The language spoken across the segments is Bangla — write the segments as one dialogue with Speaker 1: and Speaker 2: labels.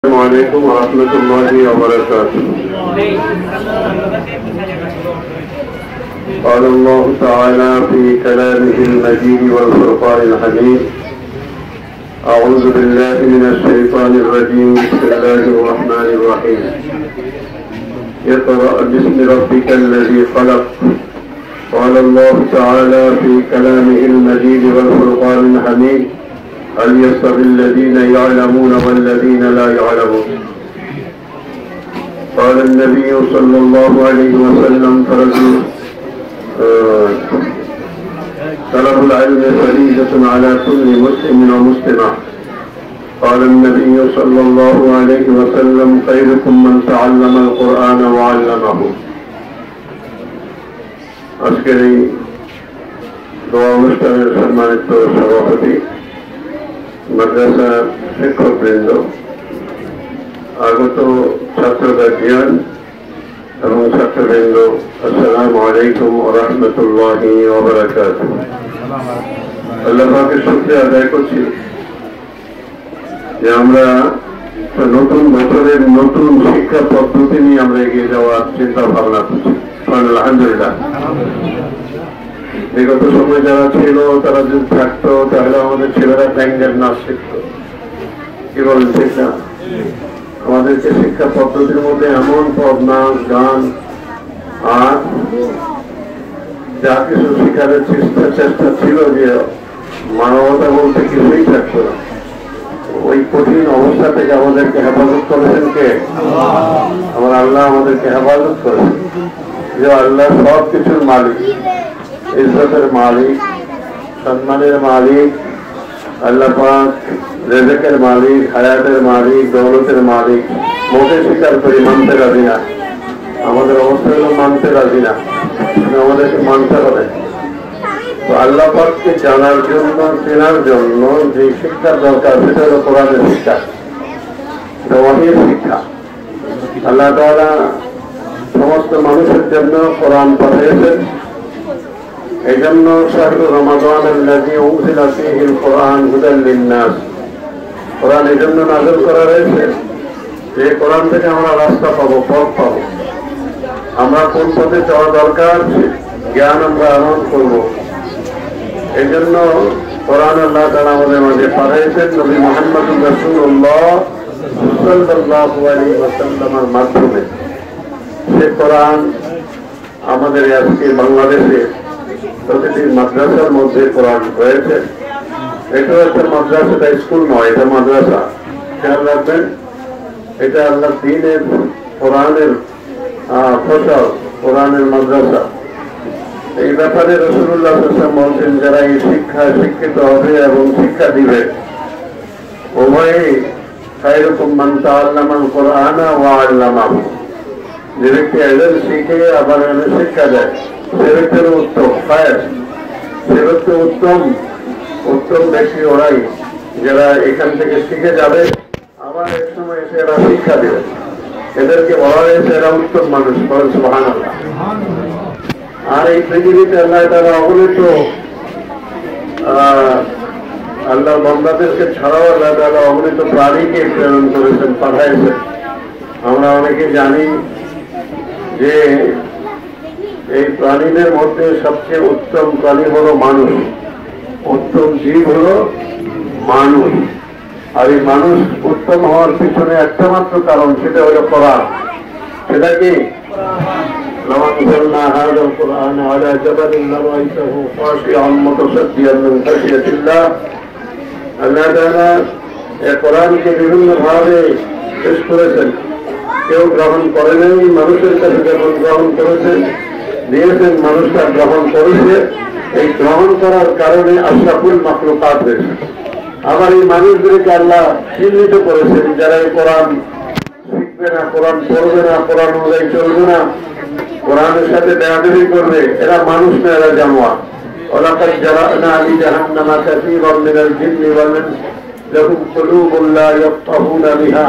Speaker 1: السلام عليكم ورحمة الله وبركاته. قال الله تعالى في كلامه المجيد والفرقان الحميد: أعوذ بالله من الشيطان الرجيم. بسم الله الرحمن الرحيم. اقرأ باسم ربك الذي خلق. قال الله تعالى في كلامه المجيد والفرقان الحميد: هل يستوي الذين يعلمون والذين لا يعلمون. قال النبي صلى الله عليه وسلم: طلب العلم فريضة على كل مسلم ومسلمة. قال النبي صلى الله عليه وسلم: خيركم من تعلم القرآن وعلمه. আজকের এই দোয়া অনুষ্ঠানের সম্মানিত সভাপতি, মাদ্রাসা শিক্ষকবৃন্দ, আগত ছাত্র গার্জিয়ান এবং ছাত্রবৃন্দ, আসসালামু আলাইকুম ওয়া রাহমাতুল্লাহি ওয়া বারাকাতুহু। আল্লাহ পাকের শুকরিয়া আদায় করছি যে আমরা নতুন বছরের নতুন শিক্ষা পদ্ধতি নিয়ে আমরা এগিয়ে যাওয়ার চিন্তা ভাবনা করছি। আলহামদুলিল্লাহ। বিগত সময় যারা ছিল তারা যদি থাকতো তাহলে আমাদের ছেলেরা ব্যাঙ্গের নাচ শিখত। কি বলেন, ঠিক না? আমাদেরকে শিক্ষা পদ্ধতির মধ্যে এমন পদ, নাচ, গান আর যা কিছু শিখানোর চেষ্টা ছিল যে মানবতা বলতে কিছুই থাকতো না। ওই কঠিন অবস্থা থেকে আমাদেরকে হেফাজত করেছেন কে? আমার আল্লাহ আমাদেরকে হেফাজত করেছেন। যে আল্লাহ সব কিছুর মালিক, ইজ্জতের মালিক, সম্মানের মালিক, আল্লাহ পাক রিজকের মালিক, হায়াতের মালিক, দৌলতের মালিক। মোটে স্বীকার করি, মানতে রাজি না। আমাদের অবস্থা হলো মানতে রাজি না, আমাদেরকে মানতে হবে। তো আল্লাহ পাককে জানার জন্য, চেনার জন্য যে শিক্ষার দরকার সেটা হলো কোরআনের শিক্ষা, ওহীর শিক্ষা। আল্লাহ তাআলা সমস্ত মানুষের জন্য কোরআন পাঠিয়েছেন। এই জন্য শাহরু রমাদান আল্লাযী উনজিলা ফীহিল কোরআন হুদাল লিন-নাস, কোরআন এই জন্য নাযিল করা হয়েছে যে কোরআন থেকে আমরা রাস্তা পাবো, পথ পাবো। আমরা কোন পথে যাওয়া দরকার জ্ঞান আমরা আহরণ করবো। এই জন্য কোরআন আল্লাহ তাআলা আমাদের মাঝে পাঠিয়েছেন নবী মুহাম্মদুর রাসূলুল্লাহ সাল্লাল্লাহু আলাইহি ওয়াসাল্লামের মাধ্যমে। সে কোরআন আমাদের আজকে বাংলাদেশে প্রতিটি মাদ্রাসার মধ্যে কোরআন রয়েছে। এটা একটা মাদ্রাসা, এটা স্কুল নয়, এটা মাদ্রাসা। খেয়াল রাখবেন, এটা আল্লাহ দ্বীনের কোরআনের ফসল, কোরআনের মাদ্রাসা। এই ব্যাপারে রাসূলুল্লাহ সাল্লাল্লাহু আলাইহি ওয়াসাল্লাম বলছেন, যারা এই শিক্ষায় শিক্ষিত হবে এবং শিক্ষা দিবে, উভয়ই খায়রুকুম মান তাআল্লামাল কুরআনা ওয়া আল্লামাহু। যে ব্যক্তি এলেম শিখে আবার শিক্ষা দেয়, সে ব্যক্তির উত্তম খায়ের, সে ব্যক্তি উত্তম ব্যক্তি ওরাই যারা এখান থেকে শিখে যাবে, আবার এক সময় এসে এরা শিক্ষা দেবে। এদেরকে বলা হয়েছে এরা উত্তম মানুষ। সুবহানাল্লাহ। আর এই পৃথিবীতে আল্লাহ তাআলা অগণিত আল্লাহ বান্দাদেরকে ছাড়াও আল্লাহ তাআলা অগণিত প্রাণীকে প্রেরণ করেছেন, পাঠাইছেন। আমরা অনেকে জানি যে এই প্রাণীদের মধ্যে সবচেয়ে উত্তম প্রাণী হলো মানুষ, উত্তম জীব হলো মানুষ। আর এই মানুষ উত্তম হওয়ার পিছনে একটা মাত্র কারণ, সেটা হলো কোরআন। সেটা কি? لو أنزلنا هذا القرآن على جبل لرأيته خاشعا متصدعا من خشية الله। আল্লাহ তাআলা এই কোরআনকে বিভিন্ন ভাবে পেশ করেছেন। কেউ গ্রহণ করে নাই, মানুষের কাছে যখন গ্রহণ করেছেন, দিয়েছেন, মানুষটা গ্রহণ করেছে। এই গ্রহণ করার কারণে আশরাফুল মাখলুকাত হয়েছে। আবার এই মানুষদেরকে আল্লাহ চিহ্নিত করেছেন, যারা এই কোরআন শিখবে না, কোরআন পড়বে না, কোরআন অনুযায়ী চলবে না, কোরআনের সাথে বেয়াদবি করবে, এরা মানুষ না, এরা জানোয়ার। ওয়ালাকাদ জারা'না লিজাহান্নামা কাসীরাম মিনাল জিন্নি ওয়াল ইনস লাহুম কুলুবুন লা ইয়াফকাহুনা বিহা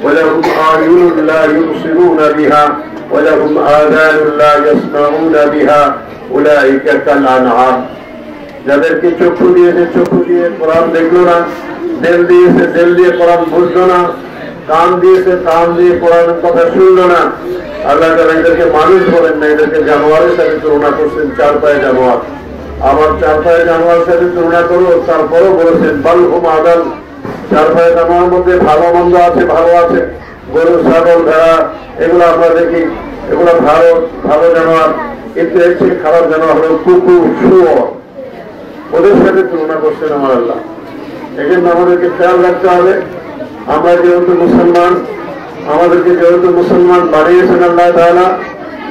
Speaker 1: ওয়া লাহুম আ'য়ুনুন লা ইউবসিরুনা বিহা ওয়া লাহুম আযানুন লা ইয়াসমাউনা বিহা উলাইকা কাল আনআম। যাদেরকে চক্ষু দিয়েছে, চক্ষু দিয়ে কোরআন দেখলো না, দিল দিয়েছে, দিল দিয়ে কোরআন বুঝলো না, কান দিয়েছে, কান দিয়ে কোরআনের কথা শুনলো না। আল্লাহ তাআলা এদেরকে মানুষ বলেন না, এদেরকে জানোয়ারের সাথে তুলনা করছেন, চার পায়ে জানোয়ার। আমার চার পায়ে জানোয়ারের সাথে তুলনা করো, তারপরও বলেছেন বাল হুম আদাল। চার পায়ে জানোয়ারের মধ্যে ভালো মন্দ আছে, ভালো আছে, গরু, ছাগল, ভেড়া, এগুলো আমরা দেখি, এগুলো ভালো জানোয়ার। কিন্তু এর চেয়ে খারাপ জানোয়ার হলো কুকুর, শুয়োর, ওদের সাথে তুলনা করছেন আমার আল্লাহ। এই জন্য আমাদেরকে খেয়াল রাখতে হবে, আমরা যেহেতু মুসলমান, আমাদেরকে যেহেতু মুসলমান বানিয়েছেন আল্লাহ তাআলা,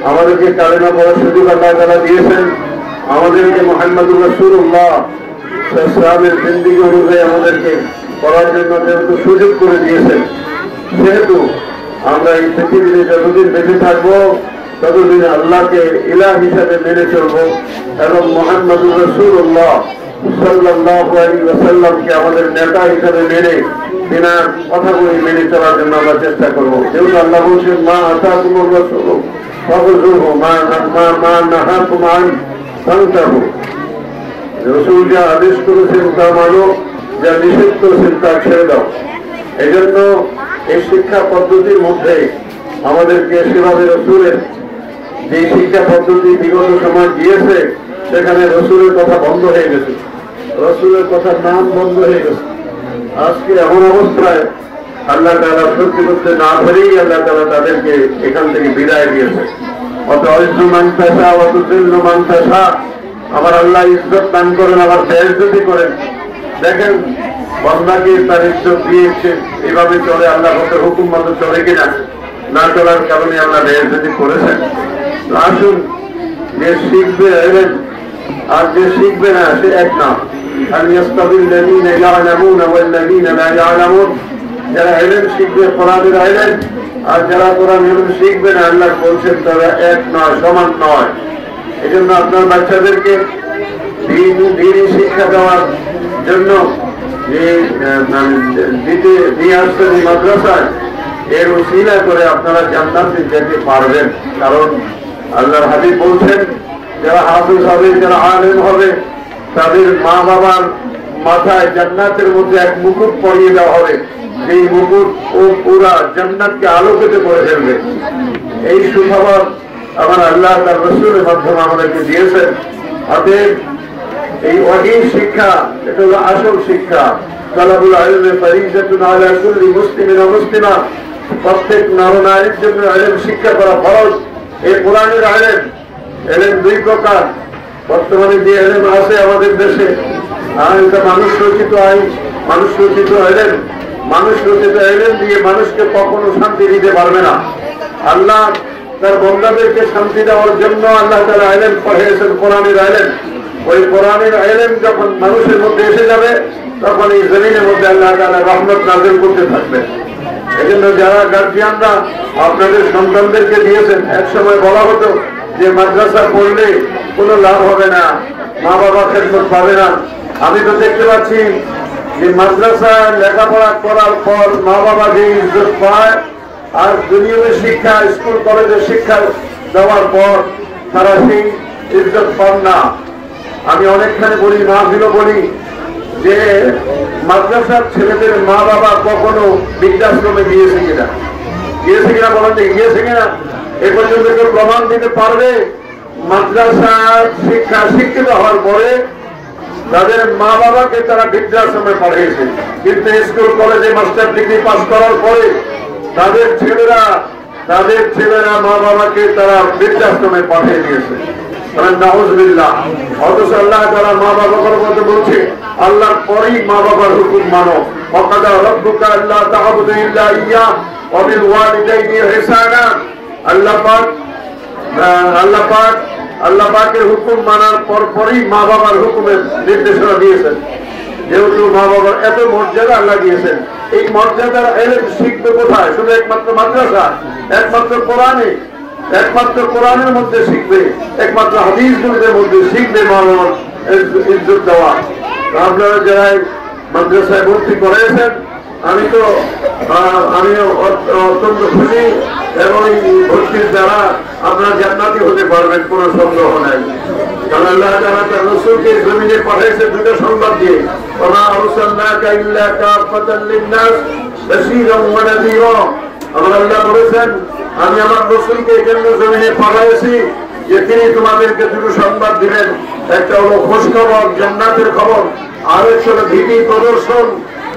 Speaker 1: আমাদেরকে কালেমা পড়ার সুযোগ আল্লাহ তাআলা দিয়েছেন, আমাদেরকে মুহাম্মদুর রাসূলুল্লাহ সাল্লাল্লাহু জিন্দেগি অনুযায়ী আমাদেরকে পড়ার জন্য যেহেতু সুযোগ করে দিয়েছেন, সেহেতু আমরা এই পৃথিবীতে যতদিন বেঁচে থাকবো ততদিন আল্লাহকে ইলাহ হিসাবে মেনে চলবো এবং মুহাম্মদুর রাসূলুল্লাহ সাল্লাল্লাহু আলাইহি ওয়াসাল্লামকে আমাদের নেতা হিসাবে মেনে তিনার কথাগুলি মেনে চলার জন্য আমরা চেষ্টা করবো। যেহেতু আল্লাহ বলছেন মা আতাকুমুর রাসূলু ফাখুযুহু মা নাহাকুম আনহু ফান্তাহু। রাসূল যা আদেশ করেছেন তা মানো, যা নিষেধ করেছেন তা ছেড়ে দাও। এই জন্য এই শিক্ষা পদ্ধতির মধ্যে আমাদেরকে সেভাবে রাসূলের যে শিক্ষা পদ্ধতি বিগত সময় দিয়েছে, সেখানে রাসূলের কথা বন্ধ হয়ে গেছে, রাসূলের কথার নাম বন্ধ হয়ে গেছে। আজকে এমন অবস্থায় আল্লাহ তাআলা সত্যি করতে না ধরেই আল্লাহ তাআলা তাদেরকে এখান থেকে বিদায় দিয়েছে। অত ইজ্জু মান তাশা ওয়া তুযিল্লু মান তাশা, আমার আল্লাহ ইজ্জত দান করেন, আবার বেইজ্জতি করেন। দেখেন বান্দাকে তার ইজ্জত দিয়েছে, এইভাবে চলে আল্লাহ কত হুকুম মতো চলে কিনা, না চলার কারণে আল্লাহ বেইজ্জতি করেছেন। আসুন, যে শিখবে এলেন আর যে শিখবে না সে এক না। যারা এলেন শিখবে কোরআনের এলেন, আর যারা কোরআন এলেন শিখবে না, আল্লাহ বলছেন তারা এক নয়, সমান নয়। এই জন্য আপনার বাচ্চাদেরকে দিনই শিক্ষা দেওয়ার জন্য যে নিয়ে আসছেন এই মাদ্রাসায়, এর উসিলা করে আপনারা জান্নাতে যেতে পারবেন। কারণ আল্লাহর হাবিব বলছেন যারা হাফেজ হবে, যারা আলেম হবে, তাদের মা বাবার মাথায় জান্নাতের মধ্যে এক মুকুট পরিয়ে দেওয়া হবে, যেই মুকুট ও পুরা জান্নাতকে আলোকিত করে ফেলবে। এই সুখবর আমার আল্লাহ তার রাসূলের মাধ্যমে আমাদেরকে দিয়েছেন। অতএব এই ওয়াহী শিক্ষা, এটা হলো আসল শিক্ষা। তালাবুল ইলমি ফরিজাতুন আলা কুল্লি মুসলিমিন ওয়া মুসলিমা, প্রত্যেক নর-নারীর জন্য ইলম শিক্ষা করা ফরজ। এই কোরআনের ইলম দুই প্রকার। বর্তমানে যে ইলম আছে আমাদের দেশে, এটা মানুষ রচিত আইন, মানুষ রচিত ইলম। মানুষ রচিত ইলম দিয়ে মানুষকে কখনো শান্তি দিতে পারবে না। আল্লাহ তার বান্দাদেরকে শান্তি দেওয়ার জন্য আল্লাহ তাআলা ইলম পাঠিয়েছেন, কোরআনের ইলম। ওই কোরআনের ইলম যখন মানুষের মধ্যে এসে যাবে, তখন এই জমিনের মধ্যে আল্লাহ তাআলা রহমত নাযিল করতে থাকবেন। এই জন্য যারা গার্জিয়ানরা আপনাদের সন্তানদেরকে দিয়েছেন, এক সময় বলা হতো যে মাদ্রাসা পড়লে কোনো লাভ হবে না, মা বাবা খেদমত পাবে না। আমি তো দেখতে পাচ্ছি যে মাদ্রাসা লেখাপড়া করার পর মা বাবা যে ইজ্জত পায়, আর দুনিয়ার শিক্ষা, স্কুল কলেজের শিক্ষা দেওয়ার পর তারা সেই ইজ্জত পান না। আমি অনেকখানে বলি, মাহফিলও বলি যে মাদ্রাসার ছেলেদের মা বাবা কখনো বৃদ্ধাশ্রমে গিয়েছে কিনা বলেন, গিয়েছে কিনা? এ পর্যন্ত কেউ প্রমাণ দিতে পারবে? মাদ্রাসার শিক্ষা শিক্ষিত হওয়ার পরে তাদের মা বাবাকে তারা বৃদ্ধাশ্রমে পাঠিয়েছে, কিন্তু স্কুল কলেজে মাস্টার ডিগ্রি পাস করার পরে তাদের ছেলেরা মা বাবাকে তারা বৃদ্ধাশ্রমে পাঠিয়ে দিয়েছে। নাউযুবিল্লাহ। অথচ আল্লাহ তাআলা মা বাবার মধ্যে বলছে আল্লাহর পরেই মা বাবার হুকুম মানো। ওয়াকাদা রাব্বুকা আল্লা তা'বুদু ইল্লা ইয়্যাহু ওয়া বিল ওয়ালিদাইনি ইহসানা। আল্লাহ পাকের হুকুম মানার পরই মা বাবার হুকুমের নির্দেশনা দিয়েছেন। যেহেতু মা বাবার এত মর্যাদা আল্লাহ দিয়েছেন, এই মর্যাদার ইলম শিখবে কোথায়? শুধু একমাত্র মাদ্রাসা, একমাত্র কোরআনে, একমাত্র কোরআনের মধ্যে শিখবে, একমাত্র হাদিসগুলোর মধ্যে শিখবে মা বাবার ইজ্জত দেওয়া। আপনারা যারা মাদ্রাসায় ভর্তি করেছেন, আমি অত্যন্ত খুশি, এবং ভর্তির দ্বারা আপনারা জান্নাতি হতে পারবেন, কোনো সন্দেহ নাই। কারণ আল্লাহ তাআলা তার রাসূলকে জমিনে পাঠিয়েছে দুটো সংবাদ দিয়ে, ওয়া মা আরসালনাকা ইল্লা কাফাতাল লিন-নাস বাশীরাম ওয়া নাযীরা। আমার আল্লাহ বলেছেন আমি আমার রাসূলকে এই জন্য জমিনে পাঠাইছি যে তিনি তোমাদেরকে দুটো সংবাদ দিবেন, একটা হলো খুশ খবর জান্নাতের খবর, আর একটা হলো ভীতি প্রদর্শন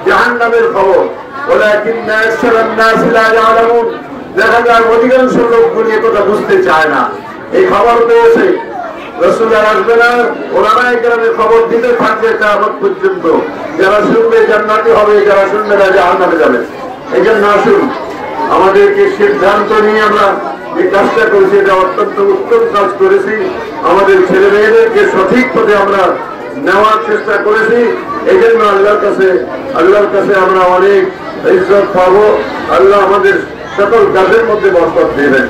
Speaker 1: জাহান্নামের খবর। ওয়ালাকিন্না আকসারান নাস লা ইয়ালামুন। দেখা যায় অধিকাংশ লোকগুলি একথা বুঝতে চায় না। এই খবর পেয়েছে রাসূল আর আসবে না, ওলামায়ে কেরামের খবর দিতে থাকবে কিয়ামত পর্যন্ত। যারা শুনবে জান্নাতি হবে, যারা শুনবে না জাহান্নামে যাবে। এই জন্য আসুন আমাদেরকে সিদ্ধান্ত নিয়ে আমরা যে কাজটা করেছি এটা অত্যন্ত উত্তম কাজ করেছি। আমাদের ছেলে মেয়েদেরকে সঠিক পথে আমরা নেওয়ার চেষ্টা করেছি। এই জন্য আল্লাহর কাছে আমরা অনেক ইজ্জত পাবো। আল্লাহ আমাদের সকল কাজের মধ্যে বরকত দিবেন।